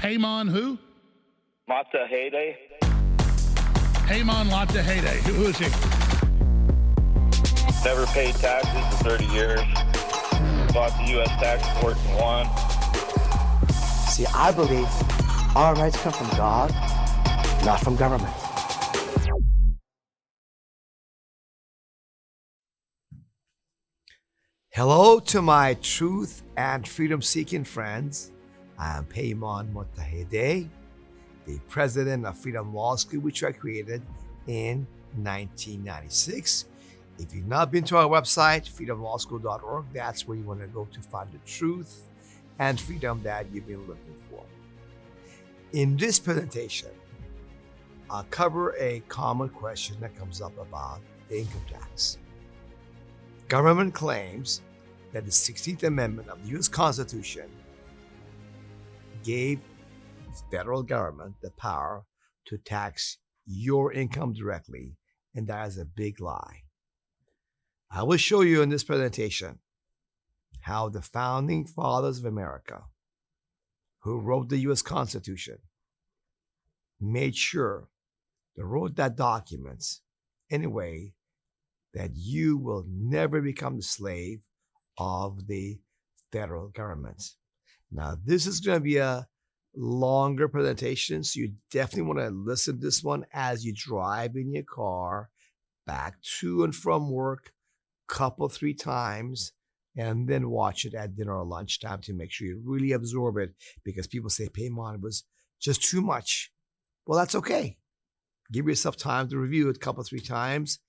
Peymon who? Mottahedeh. Peymon Mottahedeh. Who is he? Never paid taxes for 30 years. Fought the U.S. tax court and won. See, I believe our rights come from God, not from government. Hello to my truth and freedom-seeking friends. I am Peymon Mottahedeh, the president of Freedom Law School, which I created in 1996. If you've not been to our website, freedomlawschool.org, that's where you want to go to find the truth and freedom that you've been looking for. In this presentation, I'll cover a common question that comes up about the income tax. Government claims that the 16th Amendment of the U.S. Constitution gave the federal government the power to tax your income directly, and that is a big lie. I will show you in this presentation how the founding fathers of America, who wrote the U.S. Constitution, made sure they wrote that document in a way that you will never become the slave of the federal government. Now, this is going to be a longer presentation, so you definitely want to listen to this one as you drive in your car back to and from work couple, 3 times, and then watch it at dinner or lunchtime to make sure you really absorb it, because people say, Peymon, it was just too much. Well, that's okay. Give yourself time to review it a couple, 3 times,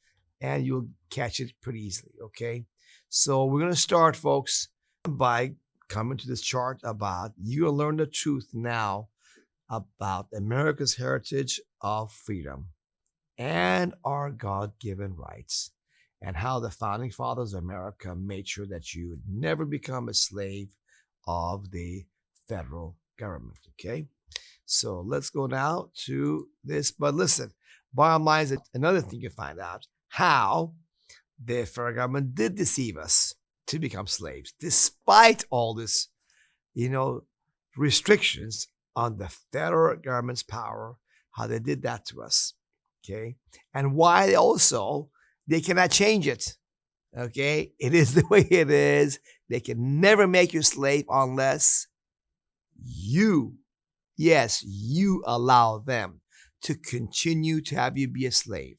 and you'll catch it pretty easily, okay? So we're going to start, folks, by coming to this chart about, you'll learn the truth now about America's heritage of freedom and our God-given rights, and how the founding fathers of America made sure that you would never become a slave of the federal government, okay? So let's go now to this. But listen, bottom line is another thing you find out, how the federal government did deceive us to become slaves, despite all this, restrictions on the federal government's power, how they did that to us, okay? And why they cannot change it, okay? It is the way it is. They can never make you a slave unless you allow them to continue to have you be a slave.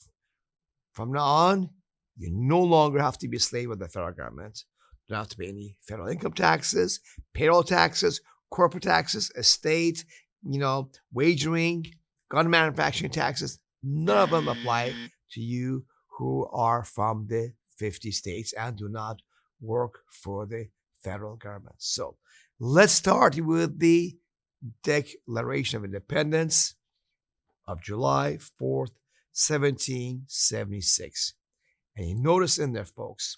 From now on, you no longer have to be a slave of the federal government. You don't have to pay any federal income taxes, payroll taxes, corporate taxes, estate, wagering, gun manufacturing taxes. None of them apply to you who are from the 50 states and do not work for the federal government. So let's start with the Declaration of Independence of July 4th, 1776. And you notice in there, folks,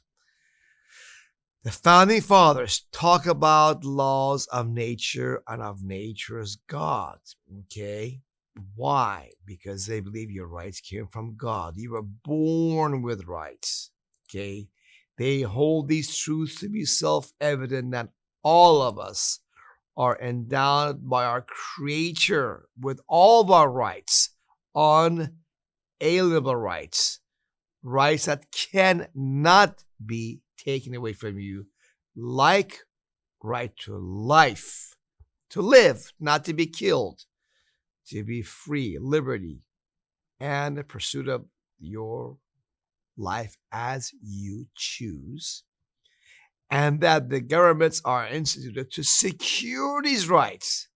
the founding fathers talk about laws of nature and of nature's God, okay? Why? Because they believe your rights came from God. You were born with rights, okay? They hold these truths to be self-evident that all of us are endowed by our Creator with all of our rights, unalienable rights, rights that cannot be taken away from you, like right to life, to live, not to be killed, to be free, liberty, and the pursuit of your life as you choose, and that the governments are instituted to secure these rights.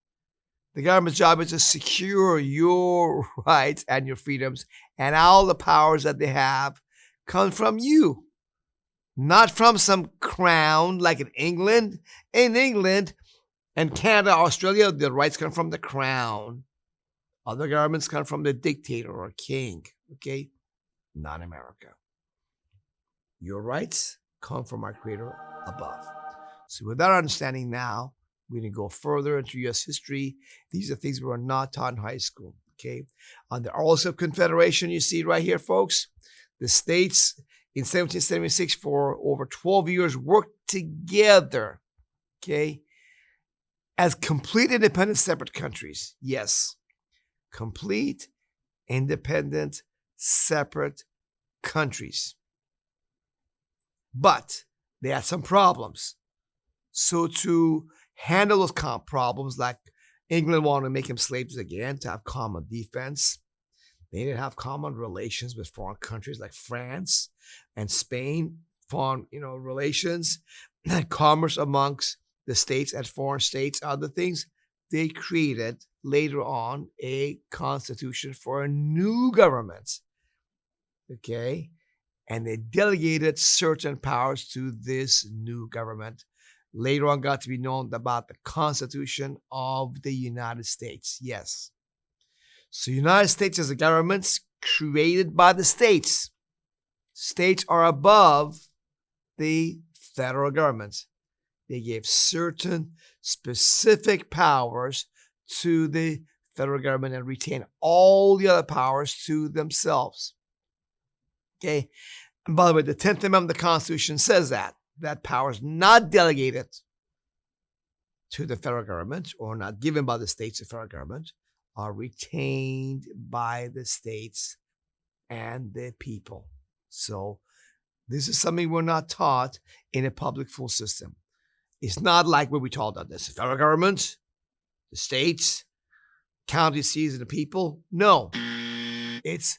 The government's job is to secure your rights and your freedoms, and all the powers that they have come from you, not from some crown like in England. In England and Canada, Australia, the rights come from the crown. Other governments come from the dictator or king, okay? Not America. Your rights come from our Creator above. So with that understanding now, we're going to go further into U.S. history. These are things we were not taught in high school, okay? On the Articles of Confederation, you see right here, folks, the states in 1776 for over 12 years worked together, okay? as complete independent separate countries. Yes, complete independent separate countries. But they had some problems. So to handle those problems, like England wanted to make them slaves again to have common defense. They didn't have common relations with foreign countries like France and Spain, foreign relations, and commerce amongst the states and foreign states, other things. They created later on a constitution for a new government. Okay? And they delegated certain powers to this new government. Later on got to be known about the Constitution of the United States. Yes. So the United States is a government created by the states. States are above the federal government. They gave certain specific powers to the federal government and retained all the other powers to themselves. Okay. And by the way, the 10th Amendment of the Constitution says that power is not delegated to the federal government or not given by the states to the federal government, are retained by the states and the people. So this is something we're not taught in a public school system. It's not like what we taught that there's the federal government, the states, county seats, and the people. No, it's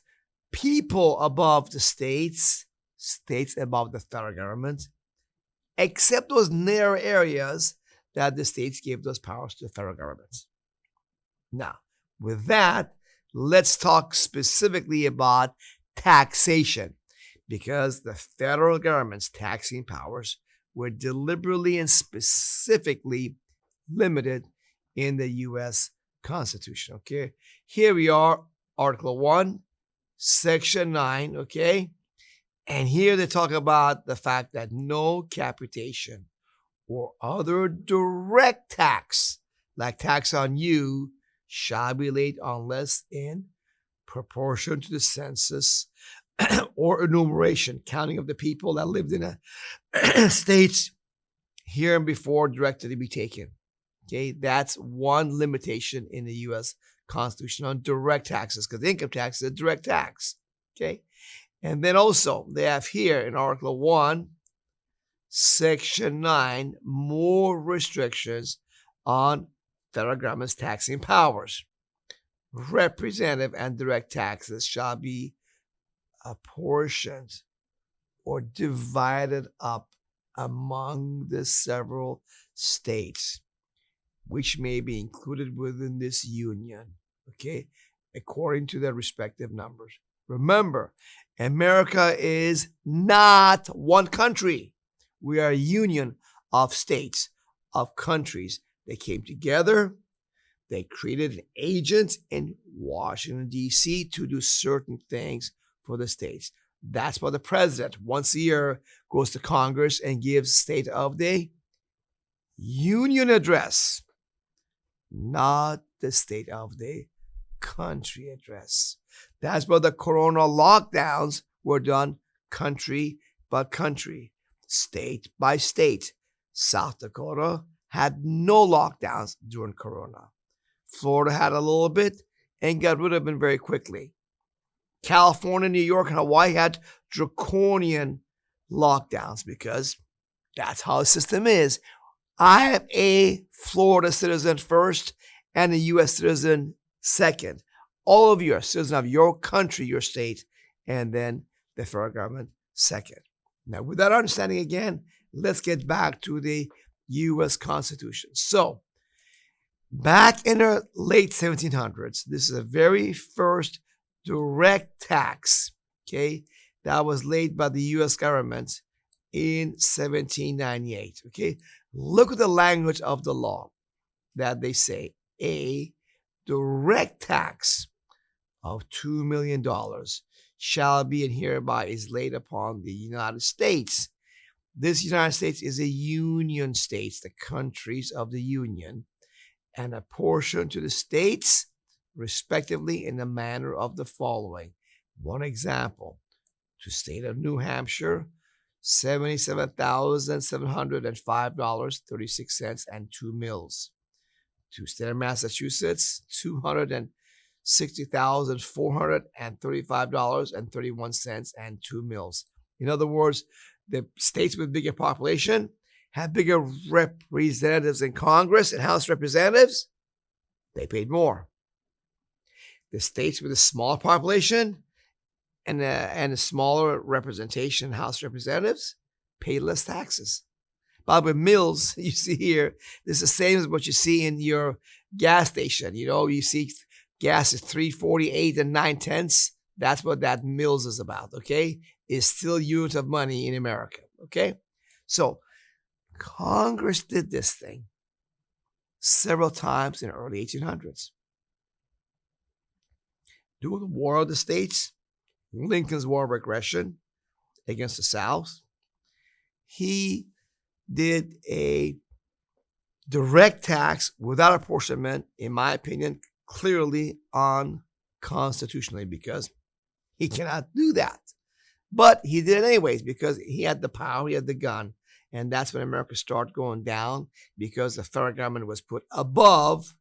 people above the states, states above the federal government, except those narrow areas that the states gave those powers to the federal government. Now, with that, let's talk specifically about taxation, because the federal government's taxing powers were deliberately and specifically limited in the U.S. Constitution. Okay, here we are, Article 1, Section 9. Okay, and here they talk about the fact that no capitation or other direct tax, like tax on you, shall be laid unless in proportion to the census or enumeration, counting of the people that lived in a states here and before directed to be taken. Okay, that's one limitation in the U.S. Constitution on direct taxes, because income tax is a direct tax. Okay, and then also they have here in Article 1, Section 9, more restrictions on federal government's taxing powers. Representative and direct taxes shall be apportioned or divided up among the several states, which may be included within this union, okay, according to their respective numbers. Remember, America is not one country. We are a union of states, of countries. They came together. They created an agent in Washington, D.C. to do certain things for the states. That's why the president, once a year, goes to Congress and gives State of the Union address, not the State of the Country address. That's why the corona lockdowns were done country by country, state by state. South Dakota had no lockdowns during corona. Florida had a little bit and got rid of them very quickly. California, New York, and Hawaii had draconian lockdowns because that's how the system is. I have a Florida citizen first and a U.S. citizen second. All of you are citizens of your country, your state, and then the federal government second. Now, with that understanding again, let's get back to the U.S. Constitution. So, back in the late 1700s, this is the very first direct tax, okay, that was laid by the U.S. government in 1798, okay? Look at the language of the law that they say, a direct tax of $2 million shall be and hereby is laid upon the United States. This United States is a union states, the countries of the union, and a portion to the states, respectively, in the manner of the following. One example, to state of New Hampshire, $77,705.36 and 2 mills. to state of Massachusetts, $260,435.31 and 2 mills. In other words, the states with bigger population have bigger representatives in Congress and House Representatives. They paid more. The states with a smaller population and a smaller representation in House Representatives pay less taxes. But with mills, you see here, this is the same as what you see in your gas station. You see gas is $3.48 and 9/10. That's what that mills is about, okay? It's still unit of money in America, okay? So Congress did this thing several times in the early 1800s. During the War of the States, Lincoln's War of Aggression against the South, he did a direct tax without apportionment, in my opinion, clearly unconstitutionally, because he cannot do that. But he did it anyways because he had the power, he had the gun. And that's when America started going down, because the federal government was put above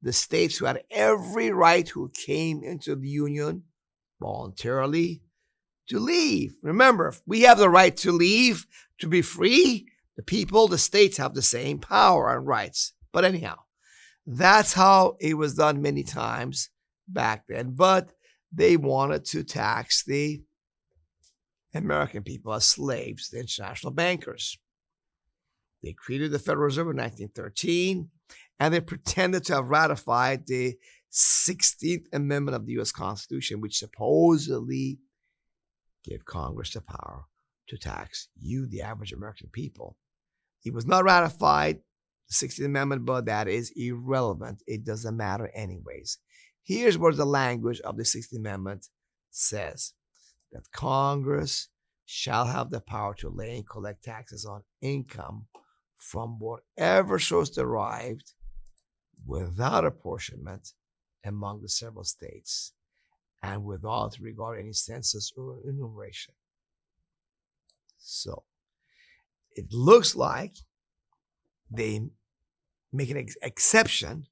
the states who had every right, who came into the Union voluntarily, to leave. Remember, we have the right to leave, to be free. The people, the states have the same power and rights. But anyhow, that's how it was done many times back then. But they wanted to tax the American people as slaves, the international bankers. They created the Federal Reserve in 1913, and they pretended to have ratified the 16th Amendment of the U.S. Constitution, which supposedly gave Congress the power to tax you, the average American people. It was not ratified, the 16th Amendment, but that is irrelevant. It doesn't matter anyways. Here's what the language of the 16th Amendment says: that Congress shall have the power to lay and collect taxes on income from whatever source derived without apportionment among the several states and without regard to any census or enumeration. So it looks like they make an exception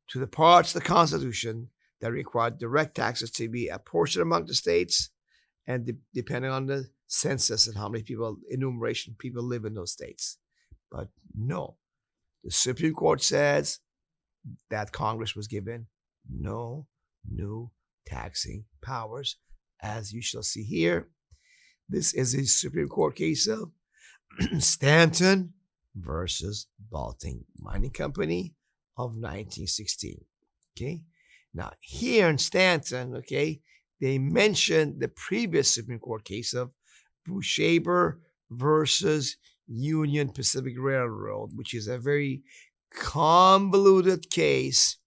to the parts of the Constitution that require direct taxes to be apportioned among the states, and depending on the census and how many people, enumeration, people live in those states. But no, the Supreme Court says that Congress was given no new taxing powers, as you shall see here. This is a Supreme Court case of Stanton versus Baltic Mining Company of 1916. Okay, now here in Stanton, okay, they mentioned the previous Supreme Court case of Bushaber versus Union Pacific Railroad, which is a very convoluted case,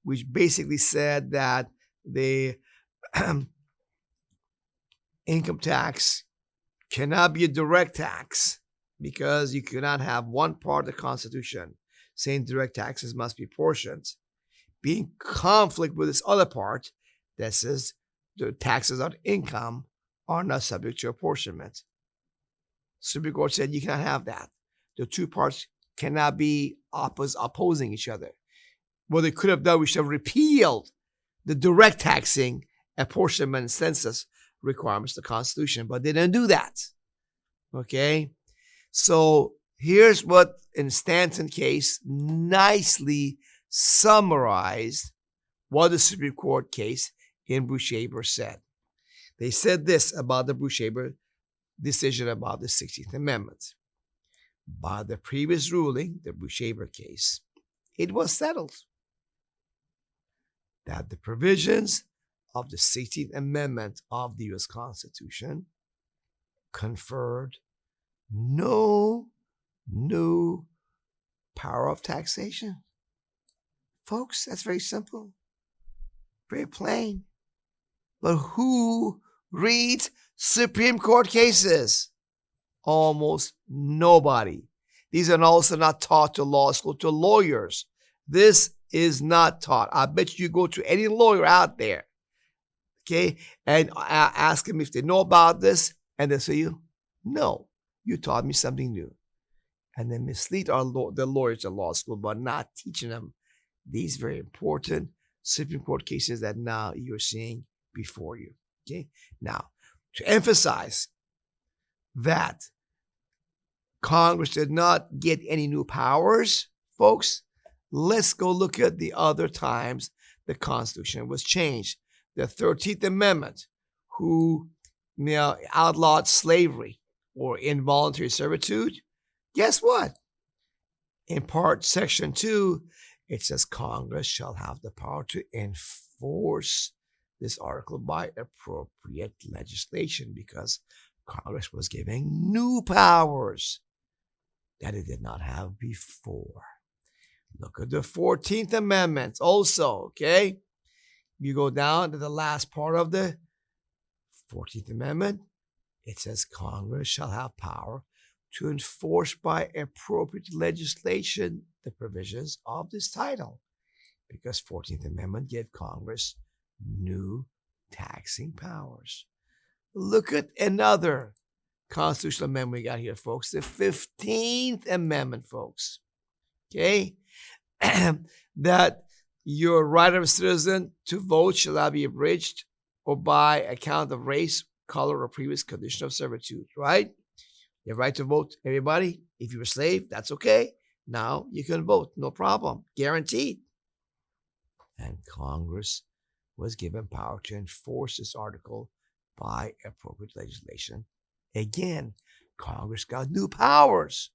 which basically said that the income tax cannot be a direct tax, because you cannot have one part of the Constitution saying direct taxes must be portioned be in conflict with this other part that says the taxes on income are not subject to apportionment. Supreme Court said you cannot have that. The two parts cannot be opposing each other. What they could have done, we should have repealed the direct taxing, apportionment, and census requirements of the Constitution, but they didn't do that. Okay? So here's what, in Stanton case, nicely summarized what the Supreme Court case in Bushaber said. They said this about the Bushaber decision about the 16th Amendment. By the previous ruling, the Bushaber case, it was settled that the provisions of the 16th Amendment of the U.S. Constitution conferred no new power of taxation. Folks, that's very simple, very plain. But who reads Supreme Court cases? Almost nobody. These are also not taught to law school, to lawyers. This is not taught. I bet you go to any lawyer out there, okay, and ask them if they know about this, and they'll say you, no, you taught me something new. And they mislead the lawyers in law school by not teaching them these very important Supreme Court cases that now you're seeing before you. Okay. Now, to emphasize that Congress did not get any new powers, folks, let's go look at the other times the Constitution was changed. The 13th Amendment, who outlawed slavery or involuntary servitude. Guess what? In part section 2, it says Congress shall have the power to enforce this article by appropriate legislation, because Congress was giving new powers that it did not have before. Look at the 14th Amendment also, okay? You go down to the last part of the 14th Amendment. It says Congress shall have power to enforce by appropriate legislation the provisions of this title, because 14th Amendment gave Congress new taxing powers. Look at another constitutional amendment we got here, folks. The 15th Amendment, folks. Okay? That your right of a citizen to vote shall not be abridged or by account of race, color, or previous condition of servitude, right? You have right to vote, everybody. If you're a slave, that's okay. Now you can vote, no problem, guaranteed. And Congress was given power to enforce this article by appropriate legislation. Again, Congress got new powers.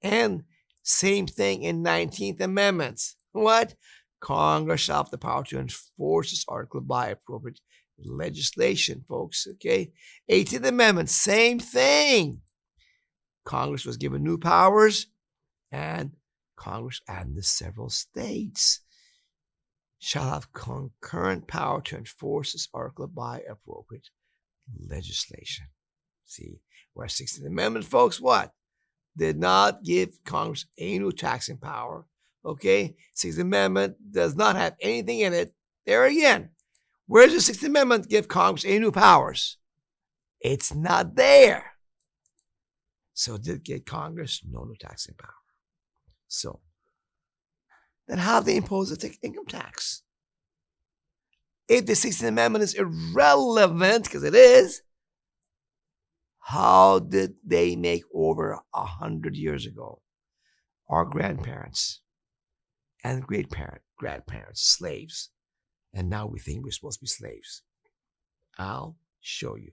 And same thing in 19th Amendment. What? Congress shall have the power to enforce this article by appropriate legislation, folks. Okay? 18th Amendment, same thing. Congress was given new powers, and Congress and the several states shall have concurrent power to enforce this article by appropriate legislation. See, where 16th Amendment, folks, what? Did not give Congress any new taxing power. Okay? 16th Amendment does not have anything in it. There again, where does the 16th Amendment give Congress any new powers? It's not there. So it did give Congress no new taxing power. So, then how do they impose the income tax? If the 16th Amendment is irrelevant, because it is, how did they make over 100 years ago our grandparents and grandparents slaves? And now we think we're supposed to be slaves. I'll show you.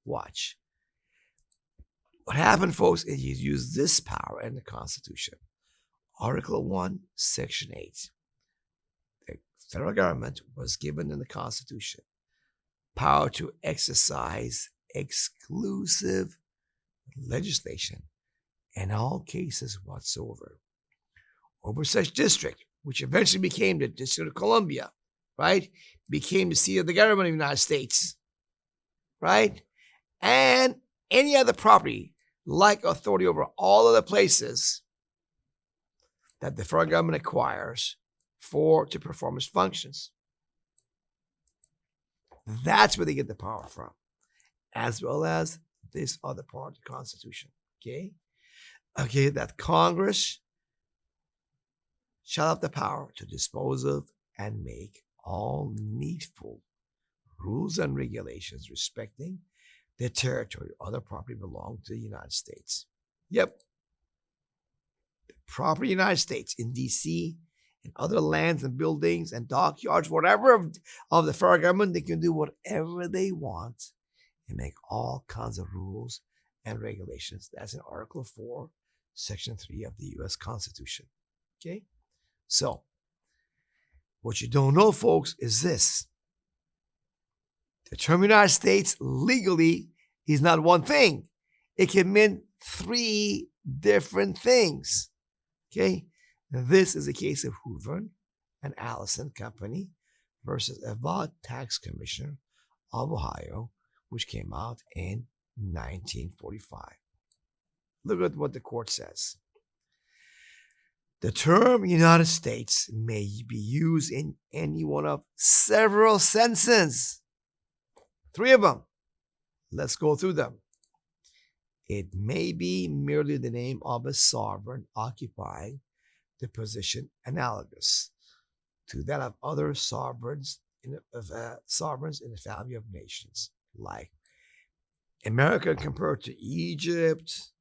Watch. What happened, folks, is you use this power in the Constitution. Article 1, Section 8. The federal government was given in the Constitution power to exercise exclusive legislation in all cases whatsoever over such district, which eventually became the District of Columbia, right? Became the seat of the government of the United States, right? And any other property like authority over all other places that the federal government acquires to perform its functions. That's where they get the power from, as well as this other part of the Constitution. Okay? Okay, that Congress shall have the power to dispose of and make all needful rules and regulations respecting the territory or other property belonging to the United States. Yep. The property of the United States in D.C. and other lands and buildings and dockyards, whatever of the federal government, they can do whatever they want and make all kinds of rules and regulations. That's in Article 4, Section 3 of the U.S. Constitution. Okay? So, what you don't know, folks, is this. The term United States legally is not one thing. It can mean 3 different things. Okay? This is a case of Hoover and Allison Company versus Avod Tax Commissioner of Ohio, which came out in 1945. Look at what the court says. The term United States may be used in any one of several senses. 3 of them. Let's go through them. It may be merely the name of a sovereign occupying the position analogous to that of other sovereigns in the family of nations, like America compared to Egypt,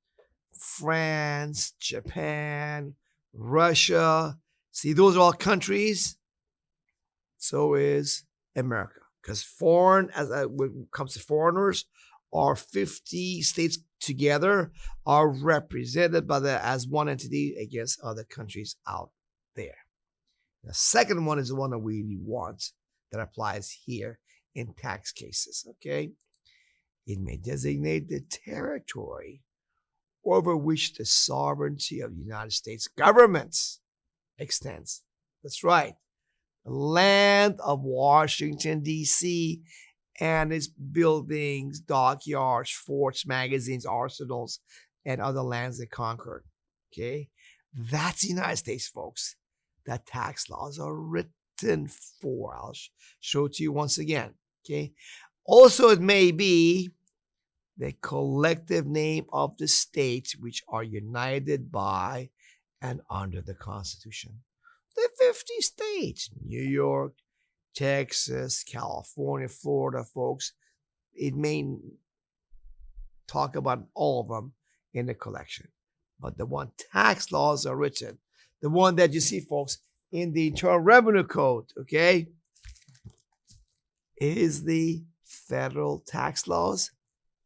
France, Japan, Russia. See, those are all countries. So is America. Because when it comes to foreigners, our 50 states together are represented as one entity against other countries out there. The second one is the one that we really want that applies here in tax cases, okay? It may designate the territory over which the sovereignty of the United States governments extends. That's right. The land of Washington, D.C., and its buildings, dockyards, forts, magazines, arsenals, and other lands they conquered. Okay? That's the United States, folks. That tax laws are written for. I'll show it to you once again. Okay? Also, it may be the collective name of the states which are united by and under the Constitution. The 50 states, New York, Texas, California, Florida, folks. It may talk about all of them in the collection. But the one tax laws are written, the one that you see, folks, in the Internal Revenue Code, okay, is the federal tax laws,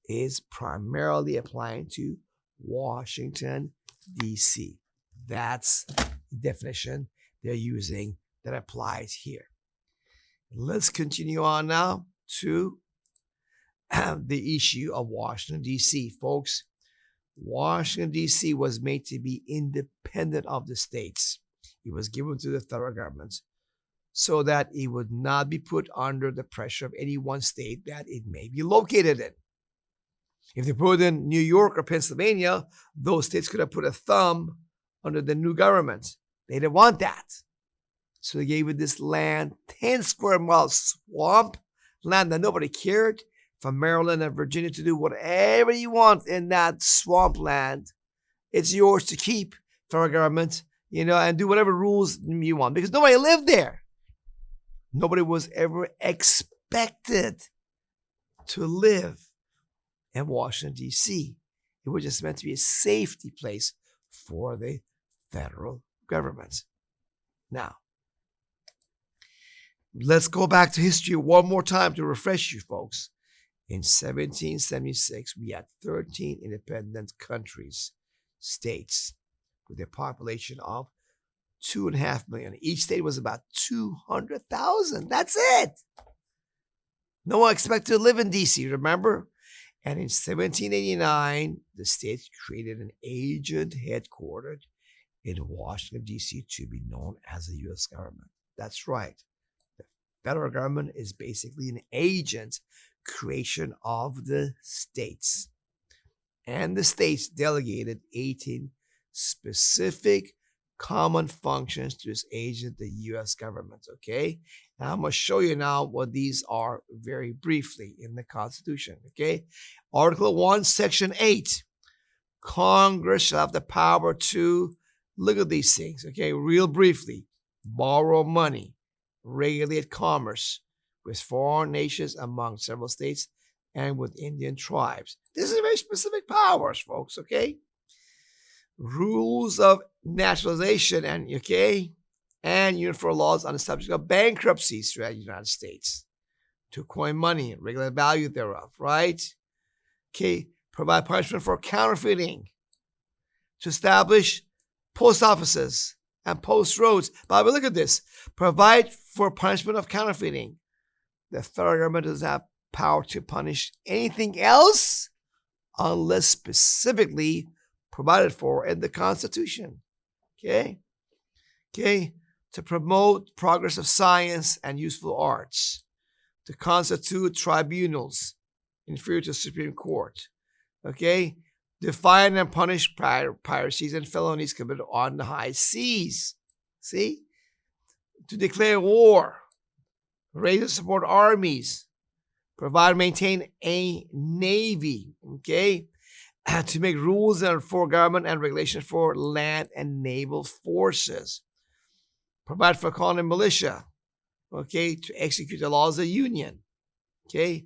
is primarily applying to Washington, D.C. That's the definition they're using that applies here. Let's continue on now to the issue of Washington, D.C. Folks, Washington, D.C. was made to be independent of the states. It was given to the federal government so that it would not be put under the pressure of any one state that it may be located in. If they put it in New York or Pennsylvania, those states could have put a thumb under the new government. They didn't want that. So they gave it this land, 10 square mile swamp land that nobody cared, from Maryland and Virginia to do whatever you want in that swamp land. It's yours to keep, federal government, and do whatever rules you want because nobody lived there. Nobody was ever expected to live in Washington, D.C. It was just meant to be a safety place for the federal government. Now, let's go back to history one more time to refresh you, folks. In 1776, we had 13 independent countries, states, with a population of 2.5 million. Each state was about 200,000. That's it. No one expected to live in D.C., remember? And in 1789, the states created an agent headquartered in Washington, D.C. to be known as the U.S. government. That's right. The federal government is basically an agent creation of the states. And the states delegated 18 specific common functions to this agent, the U.S. government, okay? And I'm going to show you now what these are very briefly in the Constitution, okay? Article 1, Section 8. Congress shall have the power to look at these things, okay? Real briefly. Borrow money, regulate commerce with foreign nations among several states and with Indian tribes. This is very specific powers, folks, okay? Rules of naturalization and uniform laws on the subject of bankruptcies throughout the United States to coin money and regulate value thereof, right? Okay, provide punishment for counterfeiting, to establish post offices and post roads. But look at this. Provide for punishment of counterfeiting. The federal government doesn't have power to punish anything else unless specifically provided for in the Constitution. Okay? To promote progress of science and useful arts. To constitute tribunals inferior to the Supreme Court. Okay? Define and punish piracies and felonies committed on the high seas. See? To declare war. Raise and support armies. Provide and maintain a navy. Okay? To make rules for government and regulation for land and naval forces. provide for colony militia, okay, to execute the laws of the Union, okay,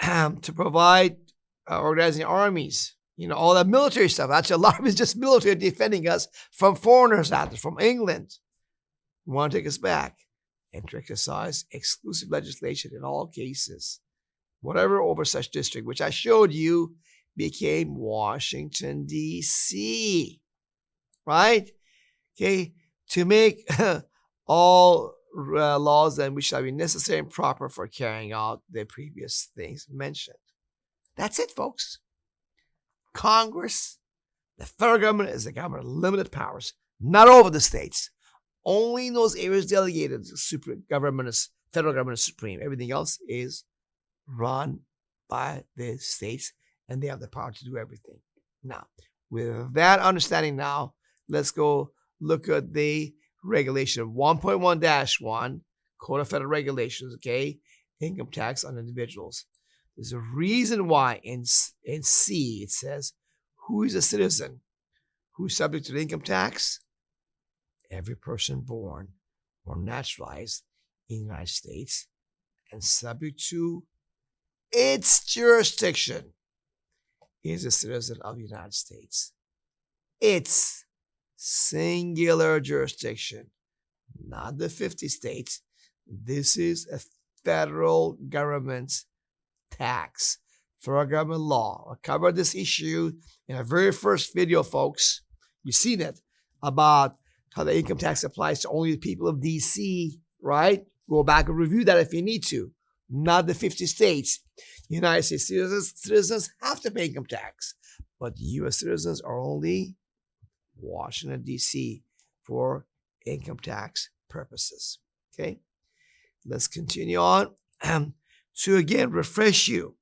to provide organizing armies, all that military stuff. Actually, a lot of it is just military defending us from foreigners out there, from England, who want to take us back, and to exercise exclusive legislation in all cases. Whatever over such district, which I showed you, became Washington, D.C., right? Okay, to make all laws then which shall be necessary and proper for carrying out the previous things mentioned. That's it, folks. Congress, the federal government, is a government of limited powers, not over the states. Only in those areas delegated, federal government is supreme. Everything else is run by the states, and they have the power to do everything. Now, with that understanding now, let's go look at the regulation 1.1-1, Code of Federal Regulations, okay? Income tax on individuals. There's a reason why in C it says, who is a citizen? Who is subject to the income tax? Every person born or naturalized in the United States and subject to its jurisdiction is a citizen of the United States. Its singular jurisdiction, not the 50 states. This is a federal government tax, federal government law. I covered this issue in our very first video, folks. You've seen it about how the income tax applies to only the people of D.C., right? Go back and review that if you need to. Not the 50 states. United States citizens have to pay income tax, but U.S. citizens are only Washington, D.C. for income tax purposes. Okay? Let's continue on to again refresh you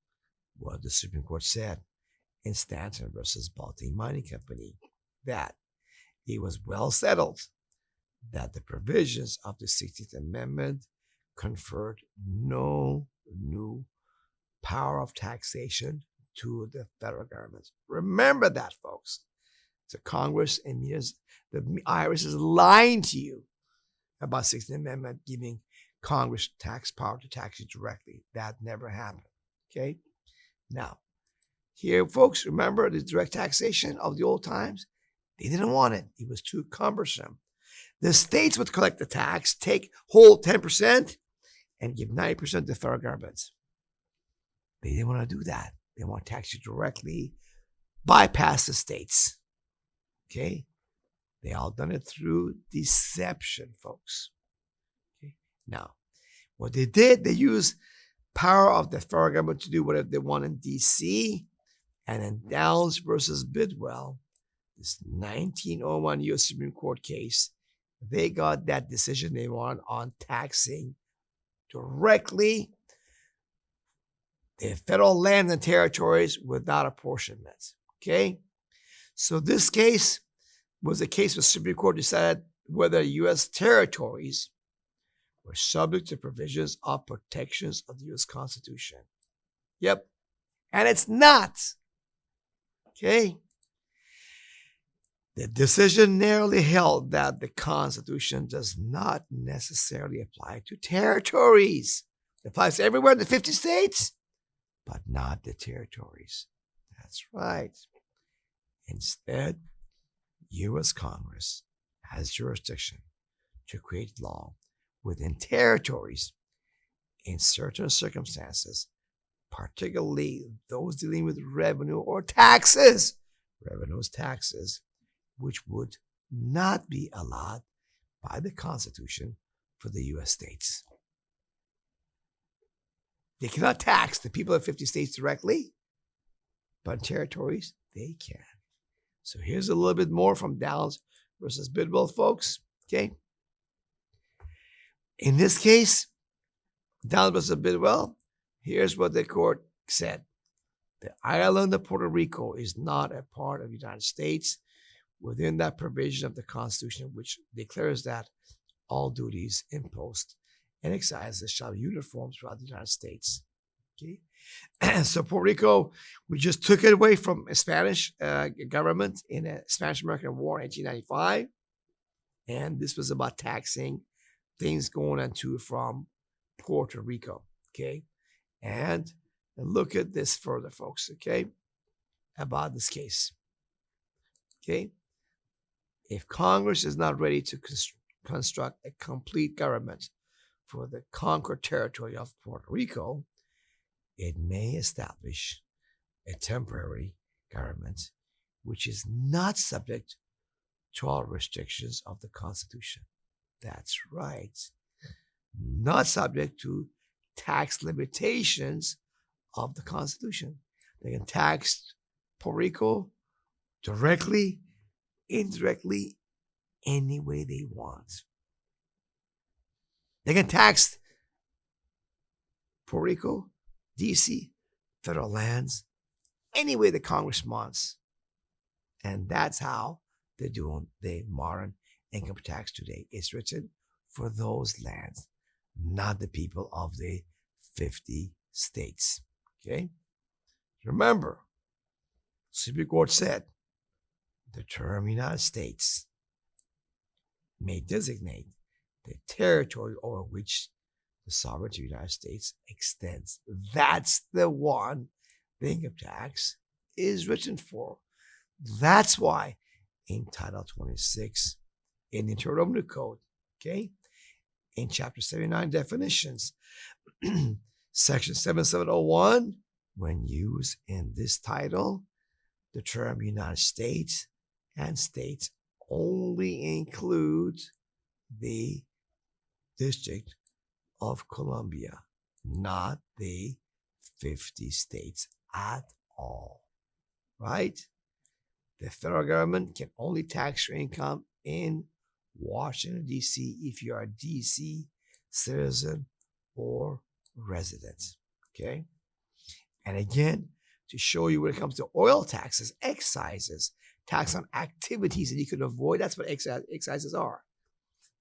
what the Supreme Court said in Stanton versus Baltic Mining Company, that it was well settled that the provisions of the 16th Amendment conferred no new power of taxation to the federal government. Remember that, folks. The Congress and the IRS is lying to you about 16th Amendment giving Congress tax power to tax you directly. That never happened. Okay? Now, here, folks, remember the direct taxation of the old times? They didn't want it. It was too cumbersome. The states would collect the tax, hold 10%, and give 90% to the federal governments. They didn't want to do that. They want to tax you directly, bypass the states. Okay? They all done it through deception, folks. Okay? Now, what they did, they used power of the federal government to do whatever they want in D.C. And in Downs versus Bidwell, this 1901 U.S. Supreme Court case, they got that decision they want on taxing directly the federal lands and territories without apportionment. Okay? So this case was a case where the Supreme Court decided whether U.S. territories were subject to provisions of protections of the U.S. Constitution. Yep. And it's not. Okay? The decision narrowly held that the Constitution does not necessarily apply to territories. It applies to everywhere in the 50 states, but not the territories. That's right. Instead, U.S. Congress has jurisdiction to create law within territories in certain circumstances, particularly those dealing with revenue or taxes. Revenues, taxes, which would not be allowed by the Constitution for the U.S. states. They cannot tax the people of 50 states directly, but in territories, they can. So here's a little bit more from Downs versus Bidwell, folks. Okay. In this case, Downs versus Bidwell, here's what the court said. The island of Puerto Rico is not a part of the United States within that provision of the Constitution, which declares that all duties imposed and excises shall be uniform throughout the United States. Okay, so Puerto Rico, we just took it away from a Spanish government in a Spanish-American War in 1895. And this was about taxing things going on to from Puerto Rico. Okay. And look at this further, folks. Okay. About this case. Okay. If Congress is not ready to construct a complete government for the conquered territory of Puerto Rico, it may establish a temporary government which is not subject to all restrictions of the Constitution. That's right. Not subject to tax limitations of the Constitution. They can tax Puerto Rico directly, indirectly, any way they want. They can tax Puerto Rico, DC, federal lands, any way the Congress wants. And that's how they're doing the modern income tax today. It's written for those lands, not the people of the 50 states. Okay? Remember, Supreme Court said the term United States may designate the territory over which the sovereignty of the United States extends. That's the one the income tax is written for. That's why in Title 26 in the Internal Revenue Code, okay, in Chapter 79 definitions, Section 7701, when used in this title, the term United States and states only includes the District of Columbia, not the 50 states at all, right? The federal government can only tax your income in Washington, D.C. if you are a D.C. citizen or resident, okay? And again, to show you when it comes to oil taxes, excises, tax on activities that you can avoid, that's what excises are.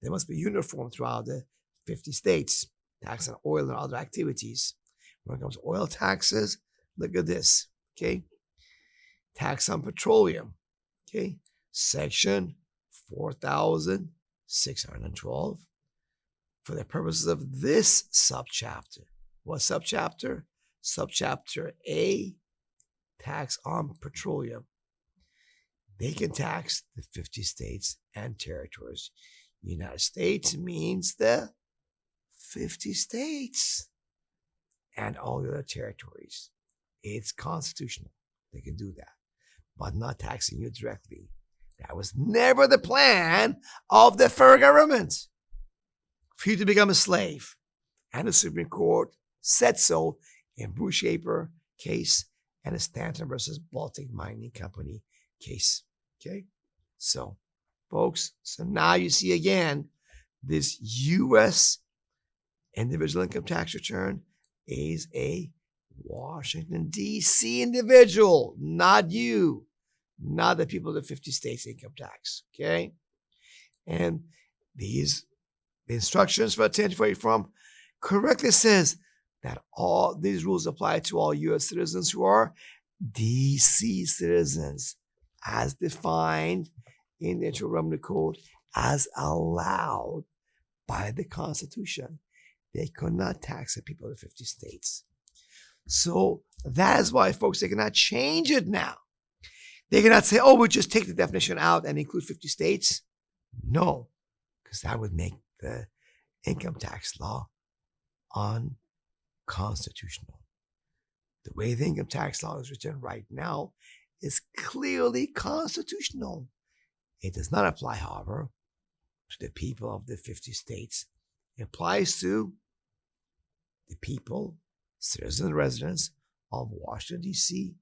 They must be uniform throughout the 50 states, tax on oil and other activities. When it comes to oil taxes, look at this, okay? Tax on petroleum, okay? Section 4,612 for the purposes of this subchapter. What subchapter? Subchapter A, tax on petroleum. They can tax the 50 states and territories. United States means the 50 states and all the other territories. It's constitutional. They can do that, but not taxing you directly. That was never the plan of the federal government, for you to become a slave. And the Supreme Court said so in Bruce Shaper case and the Stanton versus Baltic Mining Company case. Okay? So, folks, so now you see again, this U.S. individual income tax return is a Washington, D.C. individual, not you, not the people of the 50 states income tax, okay? And the instructions for 1040 form correctly says that all these rules apply to all U.S. citizens who are D.C. citizens, as defined in the Internal Revenue Code, as allowed by the Constitution. They could not tax the people of the 50 states. So that is why, folks, they cannot change it now. They cannot say, oh, we'll just take the definition out and include 50 states. No, because that would make the income tax law unconstitutional. The way the income tax law is written right now is clearly constitutional. It does not apply, however, to the people of the 50 states. It applies to the people, citizens and residents of Washington, D.C.,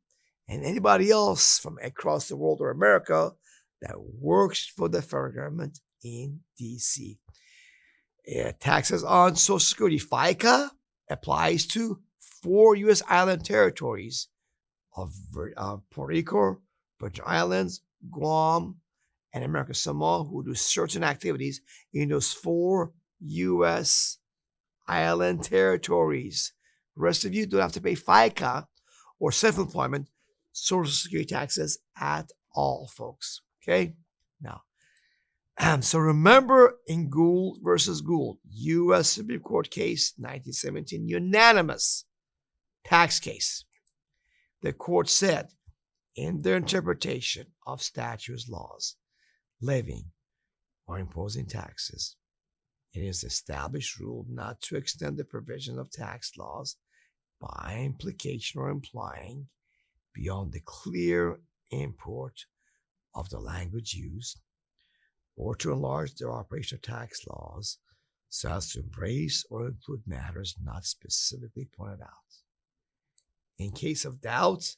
and anybody else from across the world or America that works for the federal government in D.C. Taxes on Social Security, FICA, applies to 4 U.S. island territories of Puerto Rico, Virgin Islands, Guam, and American Samoa, who do certain activities in those 4 U.S. island territories. The rest of you don't have to pay FICA or self-employment Social Security taxes at all, folks. Okay? Now, So remember in Gould versus Gould, U.S. Supreme Court case, 1917, unanimous tax case. The court said in their interpretation of statutes, laws, levying or imposing taxes, it is established rule not to extend the provision of tax laws by implication or implying beyond the clear import of the language used, or to enlarge the operation of tax laws so as to embrace or include matters not specifically pointed out. In case of doubt,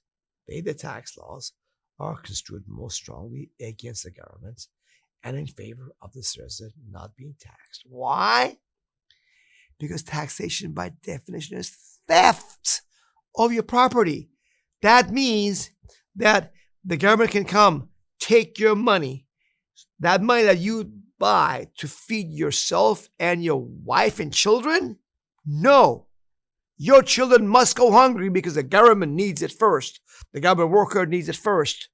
the tax laws are construed most strongly against the government and in favor of the citizen not being taxed. Why? Because taxation by definition is theft of your property. That means that the government can come take your money, that money that you buy to feed yourself and your wife and children. No, your children must go hungry because the government needs it first. The government worker needs it first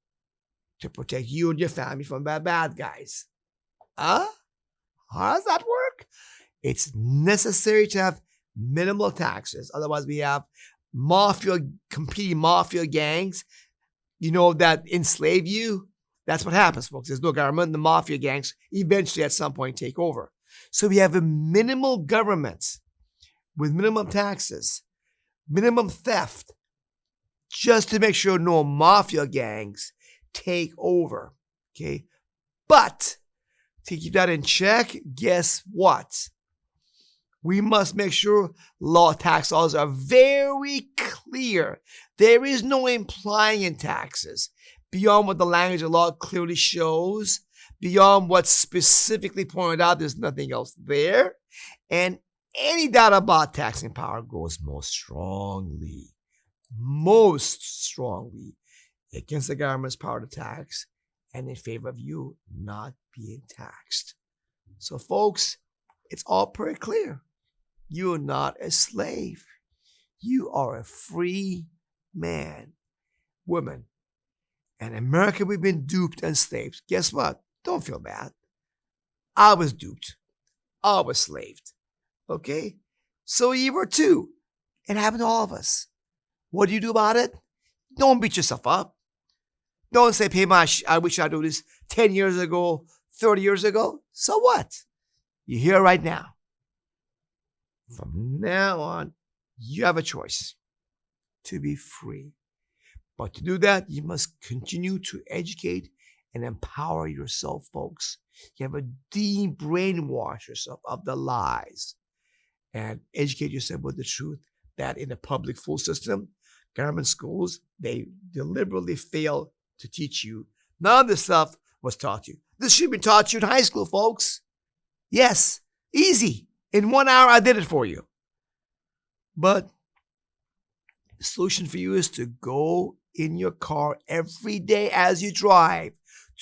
to protect you and your family from bad guys. How does that work? It's necessary to have minimal taxes. Otherwise, we have competing mafia gangs, that enslave you. That's what happens, folks. There's no government. The mafia gangs eventually at some point take over. So we have a minimal government with minimum taxes, minimum theft, just to make sure no mafia gangs take over. Okay. But to keep that in check, guess what? We must make sure tax laws are very clear. There is no implying in taxes beyond what the language of law clearly shows, beyond what's specifically pointed out. There's nothing else there. And any doubt about taxing power goes most strongly against the government's power to tax and in favor of you not being taxed. So, folks, it's all pretty clear. You're not a slave. You are a free man, woman. And in America, we've been duped and enslaved. Guess what? Don't feel bad. I was duped. I was slaved. Okay? So you were too. It happened to all of us. What do you do about it? Don't beat yourself up. Don't say, Peymon, I wish I'd do this 10 years ago, 30 years ago. So what? You're here right now. From now on, you have a choice to be free. But to do that, you must continue to educate and empower yourself, folks. You have to de-brainwash yourself of the lies and educate yourself with the truth that in the public school system, government schools, they deliberately fail to teach you. None of this stuff was taught you. This should be taught you in high school, folks. Yes, easy. In 1 hour, I did it for you. But the solution for you is to go in your car every day as you drive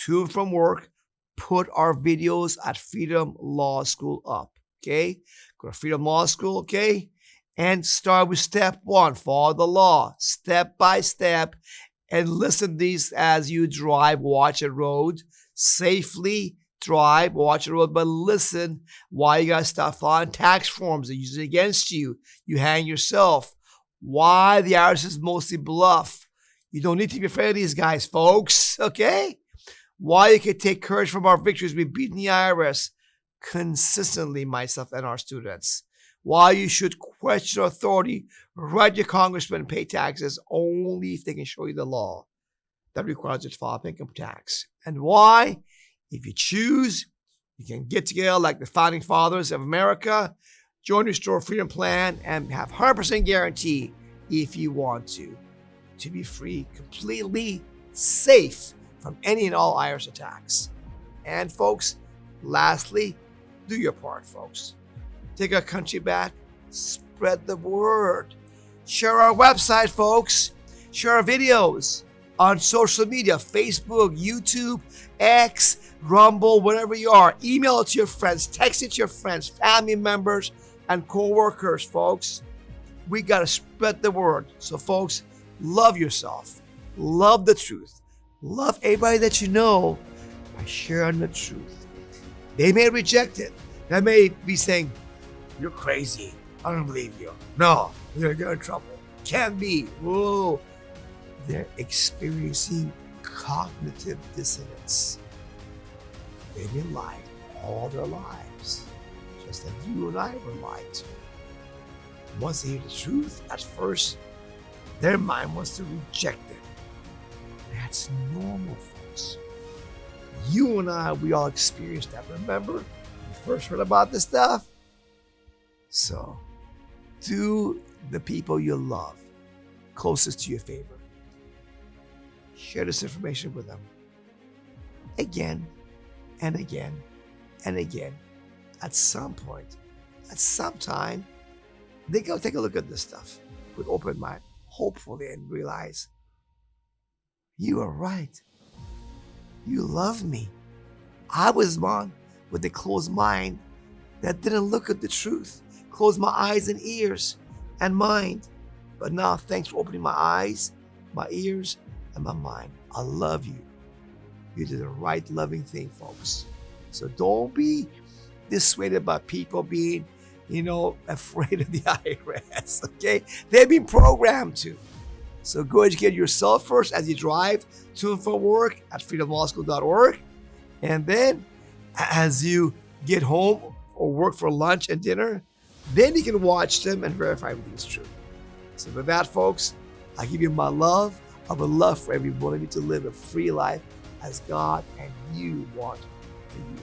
to and from work. Put our videos at Freedom Law School up, okay? Go to Freedom Law School, okay? And start with step 1. Follow the law, step by step, and listen to these as you drive, watch a road safely. Drive, watch the road, but listen why you got to stop filing tax forms. They use it against you. You hang yourself. Why the IRS is mostly bluff. You don't need to be afraid of these guys, folks, okay? Why you can take courage from our victories. We've beaten the IRS consistently, myself and our students. Why you should question authority, write your congressman, and pay taxes only if they can show you the law that requires you to file income tax. And why? If you choose, you can get together like the founding fathers of America, join your Store Freedom Plan, and have 100% guarantee if you want to be free, completely safe from any and all IRS attacks. And folks, lastly, do your part, folks. Take our country back, spread the word. Share our website, folks. Share our videos on social media, Facebook, YouTube, X, Rumble, wherever you are. Email it to your friends, text it to your friends, family members, and co-workers, folks. We got to spread the word. So, folks, love yourself. Love the truth. Love everybody that you know by sharing the truth. They may reject it. They may be saying, "You're crazy. I don't believe you. No, you're gonna get in trouble. Can't be." Whoa. They're experiencing cognitive dissonance. They've been lied all their lives, just like you and I were lied to. Once they hear the truth, at first, their mind wants to reject it. That's normal, folks. You and I, we all experienced that. Remember, when we first heard about this stuff? So, do the people you love closest to your favor. Share this information with them. Again and again and again. At some point, at some time, they go take a look at this stuff with open mind, hopefully, and realize, you are right. You love me. I was one with a closed mind that didn't look at the truth, closed my eyes and ears and mind. But now, thanks for opening my eyes, my ears, and my mind. I love you. You did the right loving thing, folks. So don't be dissuaded by people being, afraid of the IRS, okay? They've been programmed to. So go educate yourself first as you drive to and from work at freedomlawschool.org. And then as you get home or work for lunch and dinner, then you can watch them and verify everything's true. So with that, folks, I give you my love. I would love for every one of you to live a free life as God and you want for you.